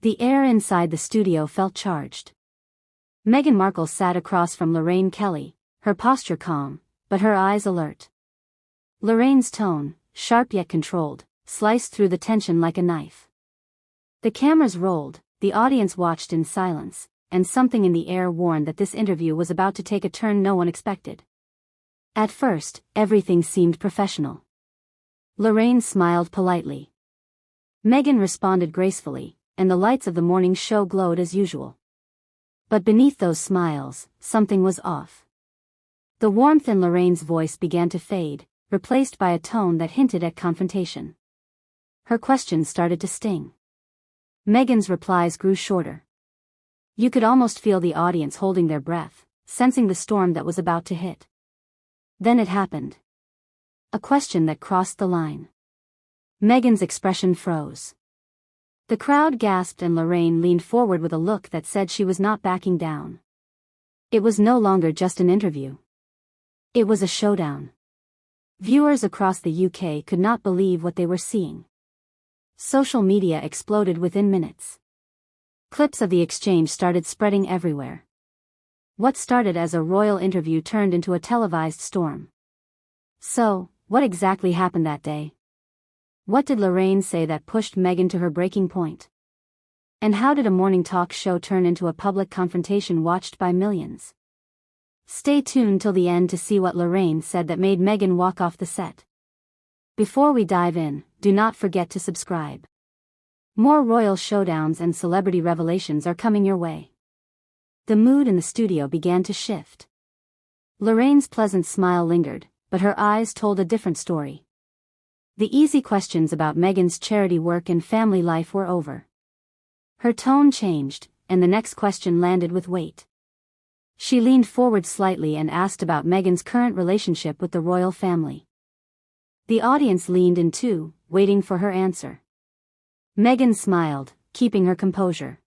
The air inside the studio felt charged. Meghan Markle sat across from Lorraine Kelly, her posture calm, but her eyes alert. Lorraine's tone, sharp yet controlled, sliced through the tension like a knife. The cameras rolled, the audience watched in silence, and something in the air warned that this interview was about to take a turn no one expected. At first, everything seemed professional. Lorraine smiled politely. Meghan responded gracefully, and the lights of the morning show glowed as usual. But beneath those smiles, something was off. The warmth in Lorraine's voice began to fade, replaced by a tone that hinted at confrontation. Her questions started to sting. Meghan's replies grew shorter. You could almost feel the audience holding their breath, sensing the storm that was about to hit. Then it happened. A question that crossed the line. Meghan's expression froze. The crowd gasped and Lorraine leaned forward with a look that said she was not backing down. It was no longer just an interview. It was a showdown. Viewers across the UK could not believe what they were seeing. Social media exploded within minutes. Clips of the exchange started spreading everywhere. What started as a royal interview turned into a televised storm. So, what exactly happened that day? What did Lorraine say that pushed Meghan to her breaking point? And how did a morning talk show turn into a public confrontation watched by millions? Stay tuned till the end to see what Lorraine said that made Meghan walk off the set. Before we dive in, do not forget to subscribe. More royal showdowns and celebrity revelations are coming your way. The mood in the studio began to shift. Lorraine's pleasant smile lingered, but her eyes told a different story. The easy questions about Meghan's charity work and family life were over. Her tone changed, and the next question landed with weight. She leaned forward slightly and asked about Meghan's current relationship with the royal family. The audience leaned in too, waiting for her answer. Meghan smiled, keeping her composure.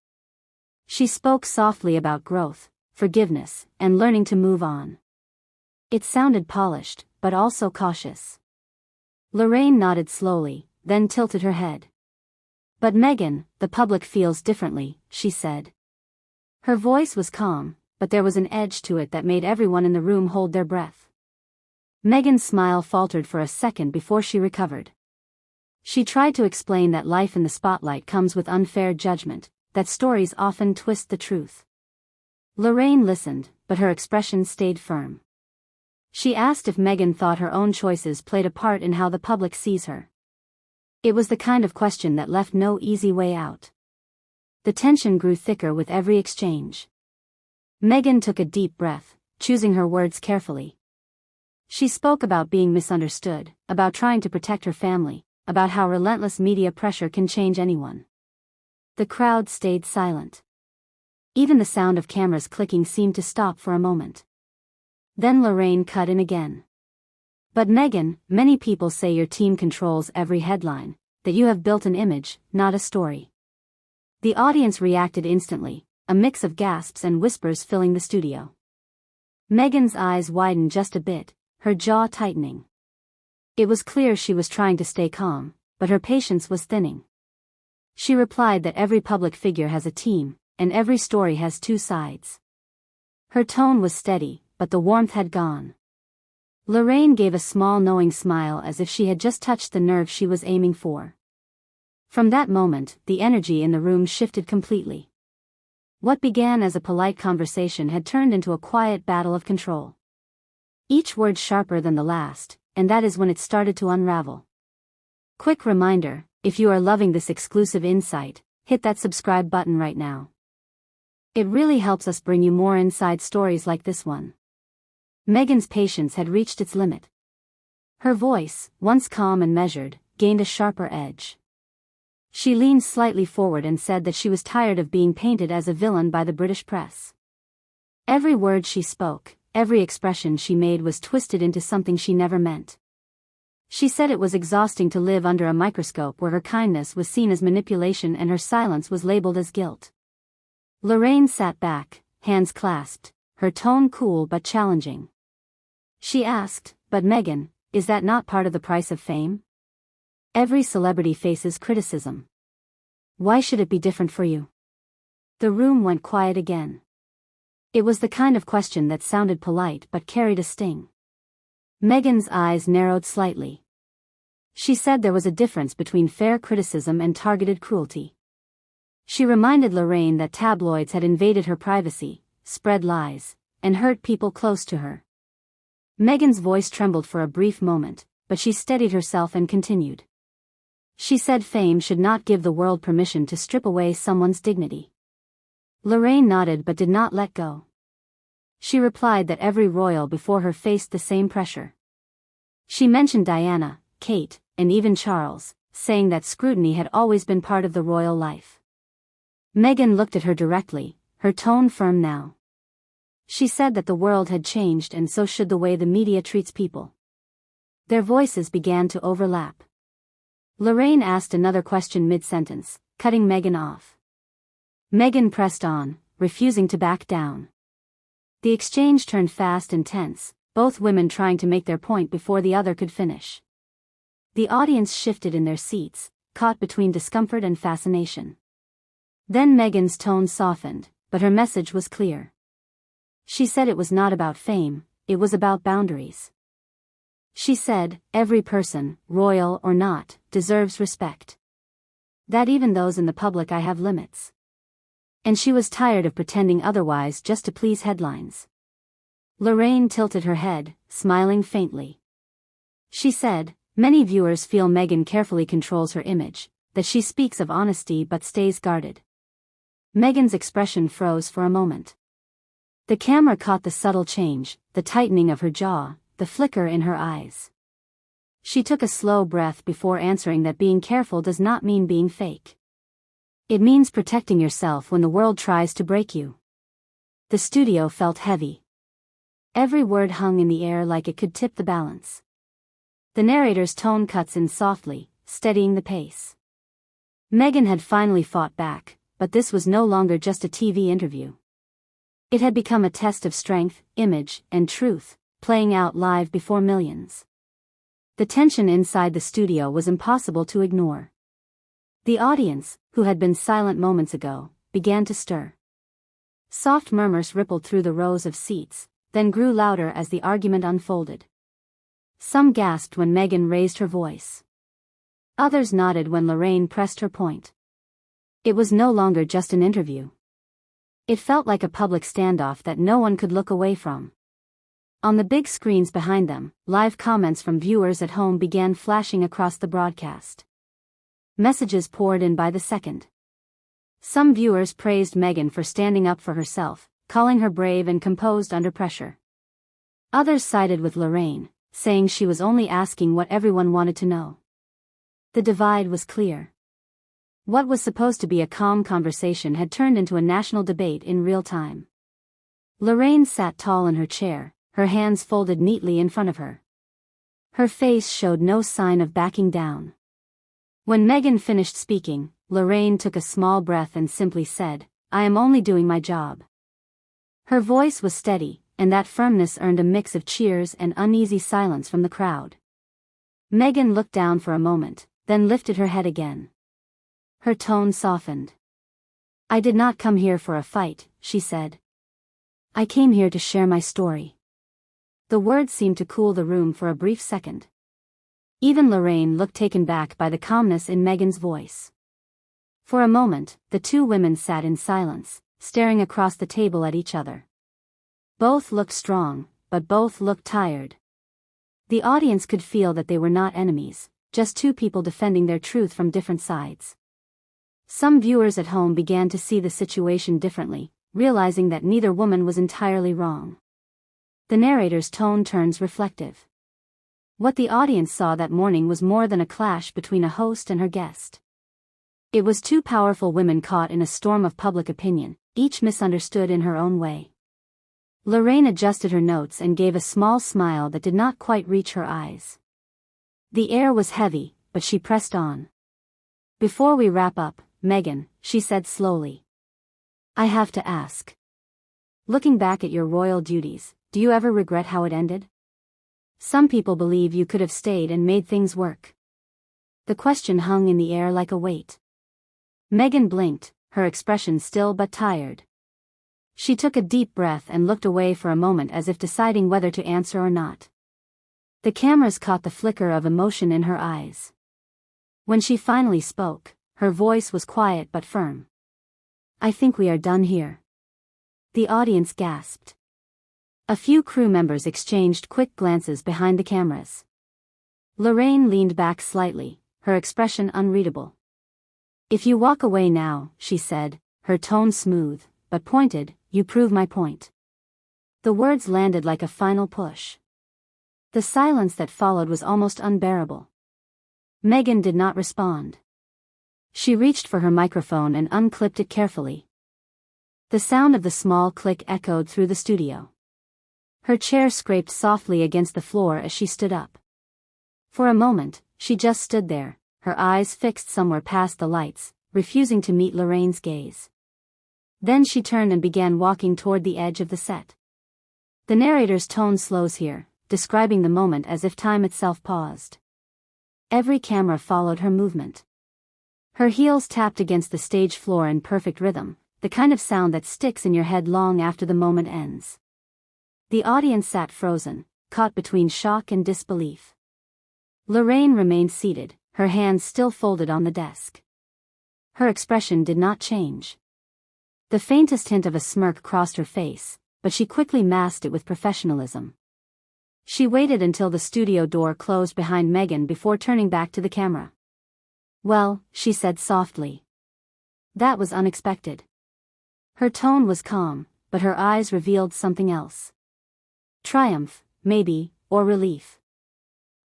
She spoke softly about growth, forgiveness, and learning to move on. It sounded polished, but also cautious. Lorraine nodded slowly, then tilted her head. But Meghan, the public feels differently, she said. Her voice was calm, but there was an edge to it that made everyone in the room hold their breath. Meghan's smile faltered for a second before she recovered. She tried to explain that life in the spotlight comes with unfair judgment, that stories often twist the truth. Lorraine listened, but her expression stayed firm. She asked if Meghan thought her own choices played a part in how the public sees her. It was the kind of question that left no easy way out. The tension grew thicker with every exchange. Meghan took a deep breath, choosing her words carefully. She spoke about being misunderstood, about trying to protect her family, about how relentless media pressure can change anyone. The crowd stayed silent. Even the sound of cameras clicking seemed to stop for a moment. Then Lorraine cut in again. But Meghan, many people say your team controls every headline, that you have built an image, not a story. The audience reacted instantly, a mix of gasps and whispers filling the studio. Meghan's eyes widened just a bit, her jaw tightening. It was clear she was trying to stay calm, but her patience was thinning. She replied that every public figure has a team, and every story has two sides. Her tone was steady, but the warmth had gone. Lorraine gave a small knowing smile as if she had just touched the nerve she was aiming for. From that moment, the energy in the room shifted completely. What began as a polite conversation had turned into a quiet battle of control. Each word sharper than the last, and that is when it started to unravel. Quick reminder, if you are loving this exclusive insight, hit that subscribe button right now. It really helps us bring you more inside stories like this one. Meghan's patience had reached its limit. Her voice, once calm and measured, gained a sharper edge. She leaned slightly forward and said that she was tired of being painted as a villain by the British press. Every word she spoke, every expression she made was twisted into something she never meant. She said it was exhausting to live under a microscope where her kindness was seen as manipulation and her silence was labeled as guilt. Lorraine sat back, hands clasped, her tone cool but challenging. She asked, "But Meghan, is that not part of the price of fame? Every celebrity faces criticism. Why should it be different for you? The room went quiet again. It was the kind of question that sounded polite but carried a sting. Meghan's eyes narrowed slightly. She said there was a difference between fair criticism and targeted cruelty. She reminded Lorraine that tabloids had invaded her privacy, spread lies, and hurt people close to her. Meghan's voice trembled for a brief moment, but she steadied herself and continued. She said fame should not give the world permission to strip away someone's dignity. Lorraine nodded but did not let go. She replied that every royal before her faced the same pressure. She mentioned Diana, Kate, and even Charles, saying that scrutiny had always been part of the royal life. Meghan looked at her directly, her tone firm now. She said that the world had changed and so should the way the media treats people. Their voices began to overlap. Lorraine asked another question mid-sentence, cutting Meghan off. Meghan pressed on, refusing to back down. The exchange turned fast and tense, both women trying to make their point before the other could finish. The audience shifted in their seats, caught between discomfort and fascination. Then Meghan's tone softened, but her message was clear. She said it was not about fame, it was about boundaries. She said, every person, royal or not, deserves respect. That even those in the public I have limits. And she was tired of pretending otherwise just to please headlines. Lorraine tilted her head, smiling faintly. She said, many viewers feel Meghan carefully controls her image, that she speaks of honesty but stays guarded. Meghan's expression froze for a moment. The camera caught the subtle change, the tightening of her jaw, the flicker in her eyes. She took a slow breath before answering that being careful does not mean being fake. It means protecting yourself when the world tries to break you. The studio felt heavy. Every word hung in the air like it could tip the balance. The narrator's tone cuts in softly, steadying the pace. Meghan had finally fought back, but this was no longer just a TV interview. It had become a test of strength, image, and truth, playing out live before millions. The tension inside the studio was impossible to ignore. The audience, who had been silent moments ago, began to stir. Soft murmurs rippled through the rows of seats, then grew louder as the argument unfolded. Some gasped when Meghan raised her voice. Others nodded when Lorraine pressed her point. It was no longer just an interview. It felt like a public standoff that no one could look away from. On the big screens behind them, live comments from viewers at home began flashing across the broadcast. Messages poured in by the second. Some viewers praised Meghan for standing up for herself, calling her brave and composed under pressure. Others sided with Lorraine, saying she was only asking what everyone wanted to know. The divide was clear. What was supposed to be a calm conversation had turned into a national debate in real time. Lorraine sat tall in her chair, her hands folded neatly in front of her. Her face showed no sign of backing down. When Meghan finished speaking, Lorraine took a small breath and simply said, "I am only doing my job." Her voice was steady, and that firmness earned a mix of cheers and uneasy silence from the crowd. Meghan looked down for a moment, then lifted her head again. Her tone softened. "I did not come here for a fight," she said. "I came here to share my story." The words seemed to cool the room for a brief second. Even Lorraine looked taken back by the calmness in Meghan's voice. For a moment, the two women sat in silence, staring across the table at each other. Both looked strong, but both looked tired. The audience could feel that they were not enemies, just two people defending their truth from different sides. Some viewers at home began to see the situation differently, realizing that neither woman was entirely wrong. The narrator's tone turns reflective. What the audience saw that morning was more than a clash between a host and her guest. It was two powerful women caught in a storm of public opinion, each misunderstood in her own way. Lorraine adjusted her notes and gave a small smile that did not quite reach her eyes. The air was heavy, but she pressed on. "Before we wrap up, Meghan," she said slowly, "I have to ask. Looking back at your royal duties, do you ever regret how it ended? Some people believe you could have stayed and made things work." The question hung in the air like a weight. Megan blinked, her expression still but tired. She took a deep breath and looked away for a moment as if deciding whether to answer or not. The cameras caught the flicker of emotion in her eyes. When she finally spoke, her voice was quiet but firm. "I think we are done here." The audience gasped. A few crew members exchanged quick glances behind the cameras. Lorraine leaned back slightly, her expression unreadable. "If you walk away now," she said, her tone smooth, but pointed, "you prove my point." The words landed like a final push. The silence that followed was almost unbearable. Megan did not respond. She reached for her microphone and unclipped it carefully. The sound of the small click echoed through the studio. Her chair scraped softly against the floor as she stood up. For a moment, she just stood there, her eyes fixed somewhere past the lights, refusing to meet Lorraine's gaze. Then she turned and began walking toward the edge of the set. The narrator's tone slows here, describing the moment as if time itself paused. Every camera followed her movement. Her heels tapped against the stage floor in perfect rhythm, the kind of sound that sticks in your head long after the moment ends. The audience sat frozen, caught between shock and disbelief. Lorraine remained seated, her hands still folded on the desk. Her expression did not change. The faintest hint of a smirk crossed her face, but she quickly masked it with professionalism. She waited until the studio door closed behind Megan before turning back to the camera. "Well," she said softly. "That was unexpected." Her tone was calm, but her eyes revealed something else. Triumph, maybe, or relief.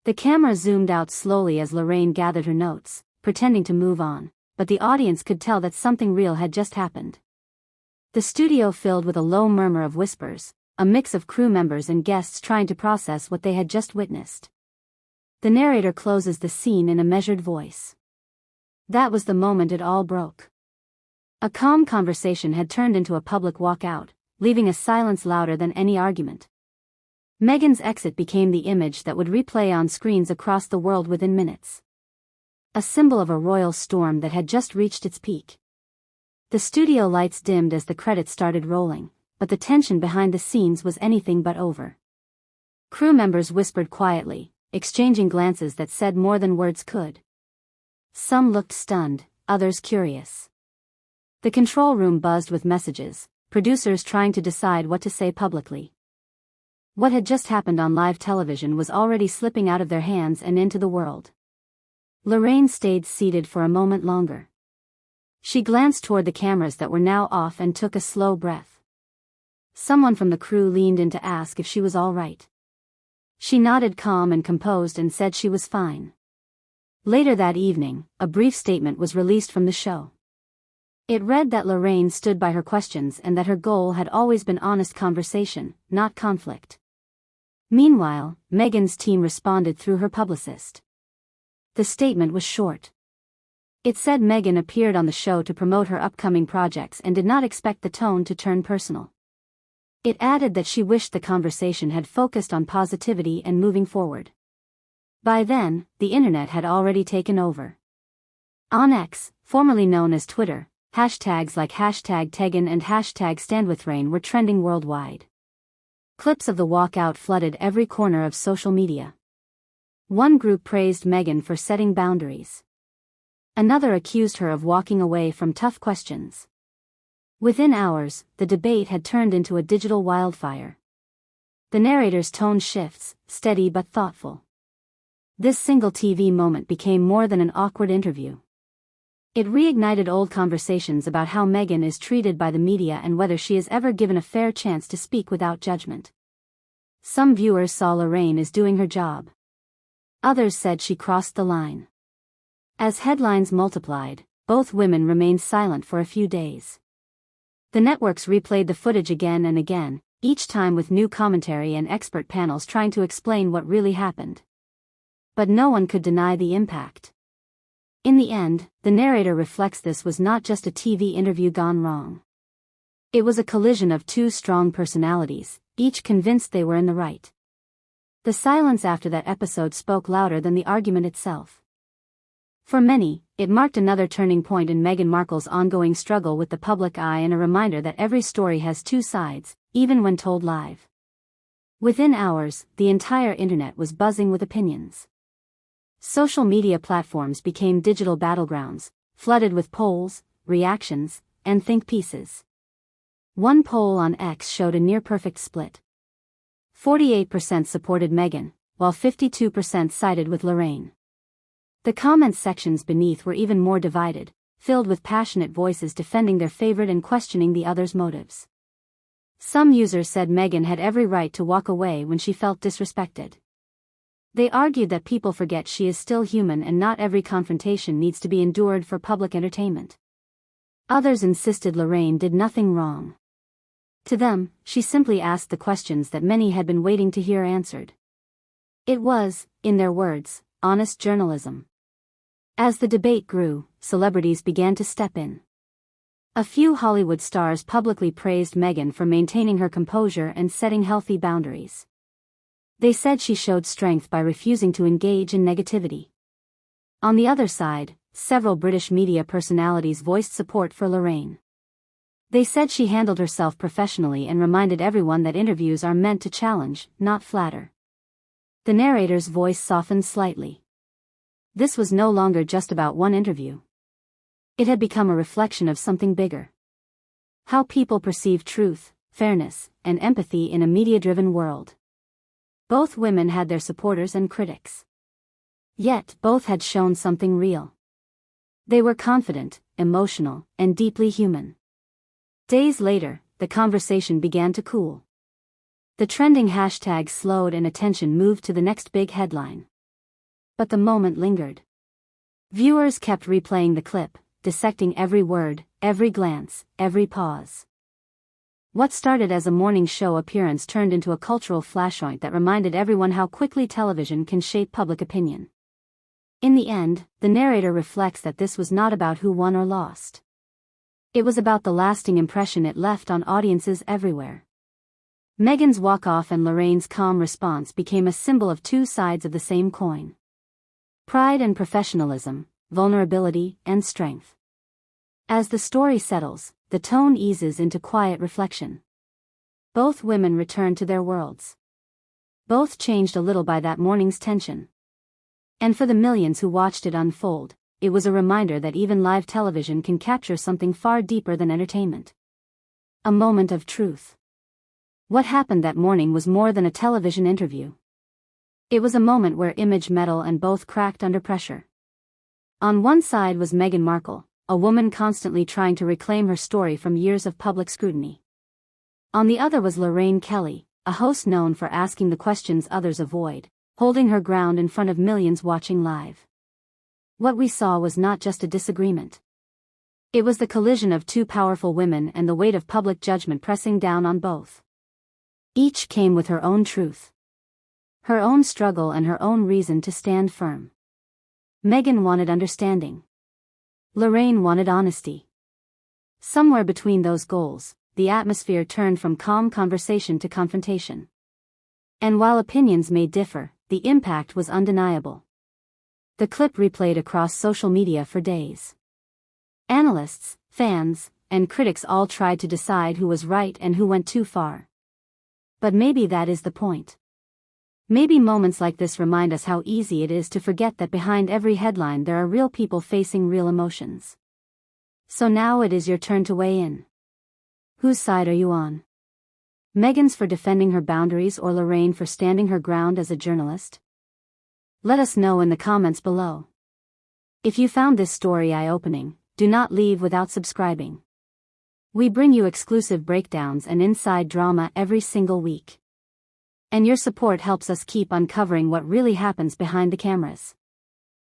The camera zoomed out slowly as Lorraine gathered her notes, pretending to move on, but the audience could tell that something real had just happened. The studio filled with a low murmur of whispers, a mix of crew members and guests trying to process what they had just witnessed. The narrator closes the scene in a measured voice. That was the moment it all broke. A calm conversation had turned into a public walkout, leaving a silence louder than any argument. Megan's exit became the image that would replay on screens across the world within minutes. A symbol of a royal storm that had just reached its peak. The studio lights dimmed as the credits started rolling, but the tension behind the scenes was anything but over. Crew members whispered quietly, exchanging glances that said more than words could. Some looked stunned, others curious. The control room buzzed with messages, producers trying to decide what to say publicly. What had just happened on live television was already slipping out of their hands and into the world. Lorraine stayed seated for a moment longer. She glanced toward the cameras that were now off and took a slow breath. Someone from the crew leaned in to ask if she was all right. She nodded calm and composed and said she was fine. Later that evening, a brief statement was released from the show. It read that Lorraine stood by her questions and that her goal had always been honest conversation, not conflict. Meanwhile, Megan's team responded through her publicist. The statement was short. It said Megan appeared on the show to promote her upcoming projects and did not expect the tone to turn personal. It added that she wished the conversation had focused on positivity and moving forward. By then, the internet had already taken over. On X, formerly known as Twitter, hashtags like #Tegan and #StandWithRain were trending worldwide. Clips of the walkout flooded every corner of social media. One group praised Megan for setting boundaries. Another accused her of walking away from tough questions. Within hours, the debate had turned into a digital wildfire. The narrator's tone shifts, steady but thoughtful. This single TV moment became more than an awkward interview. It reignited old conversations about how Megan is treated by the media and whether she is ever given a fair chance to speak without judgment. Some viewers saw Lorraine as doing her job. Others said she crossed the line. As headlines multiplied, both women remained silent for a few days. The networks replayed the footage again and again, each time with new commentary and expert panels trying to explain what really happened. But no one could deny the impact. In the end, the narrator reflects this was not just a TV interview gone wrong. It was a collision of two strong personalities, each convinced they were in the right. The silence after that episode spoke louder than the argument itself. For many, it marked another turning point in Meghan Markle's ongoing struggle with the public eye and a reminder that every story has two sides, even when told live. Within hours, the entire internet was buzzing with opinions. Social media platforms became digital battlegrounds, flooded with polls, reactions, and think pieces. One poll on X showed a near-perfect split. 48% supported Meghan, while 52% sided with Lorraine. The comments sections beneath were even more divided, filled with passionate voices defending their favorite and questioning the other's motives. Some users said Meghan had every right to walk away when she felt disrespected. They argued that people forget she is still human and not every confrontation needs to be endured for public entertainment. Others insisted Lorraine did nothing wrong. To them, she simply asked the questions that many had been waiting to hear answered. It was, in their words, honest journalism. As the debate grew, celebrities began to step in. A few Hollywood stars publicly praised Meghan for maintaining her composure and setting healthy boundaries. They said she showed strength by refusing to engage in negativity. On the other side, several British media personalities voiced support for Lorraine. They said she handled herself professionally and reminded everyone that interviews are meant to challenge, not flatter. The narrator's voice softened slightly. This was no longer just about one interview. It had become a reflection of something bigger. How people perceive truth, fairness, and empathy in a media-driven world. Both women had their supporters and critics. Yet, both had shown something real. They were confident, emotional, and deeply human. Days later, the conversation began to cool. The trending hashtags slowed and attention moved to the next big headline. But the moment lingered. Viewers kept replaying the clip, dissecting every word, every glance, every pause. What started as a morning show appearance turned into a cultural flashpoint that reminded everyone how quickly television can shape public opinion. In the end, the narrator reflects that this was not about who won or lost. It was about the lasting impression it left on audiences everywhere. Meghan's walk-off and Lorraine's calm response became a symbol of two sides of the same coin. Pride and professionalism, vulnerability and strength. As the story settles, the tone eases into quiet reflection. Both women return to their worlds. Both changed a little by that morning's tension. And for the millions who watched it unfold, it was a reminder that even live television can capture something far deeper than entertainment. A moment of truth. What happened that morning was more than a television interview. It was a moment where image metal and both cracked under pressure. On one side was Meghan Markle, a woman constantly trying to reclaim her story from years of public scrutiny. On the other was Lorraine Kelly, a host known for asking the questions others avoid, holding her ground in front of millions watching live. What we saw was not just a disagreement. It was the collision of two powerful women and the weight of public judgment pressing down on both. Each came with her own truth. Her own struggle and her own reason to stand firm. Meghan wanted understanding. Lorraine wanted honesty. Somewhere between those goals, the atmosphere turned from calm conversation to confrontation. And while opinions may differ, the impact was undeniable. The clip replayed across social media for days. Analysts, fans, and critics all tried to decide who was right and who went too far. But maybe that is the point. Maybe moments like this remind us how easy it is to forget that behind every headline there are real people facing real emotions. So now it is your turn to weigh in. Whose side are you on? Meghan's for defending her boundaries or Lorraine for standing her ground as a journalist? Let us know in the comments below. If you found this story eye-opening, do not leave without subscribing. We bring you exclusive breakdowns and inside drama every single week. And your support helps us keep uncovering what really happens behind the cameras.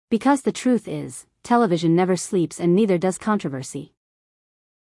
Because the truth is, television never sleeps and neither does controversy.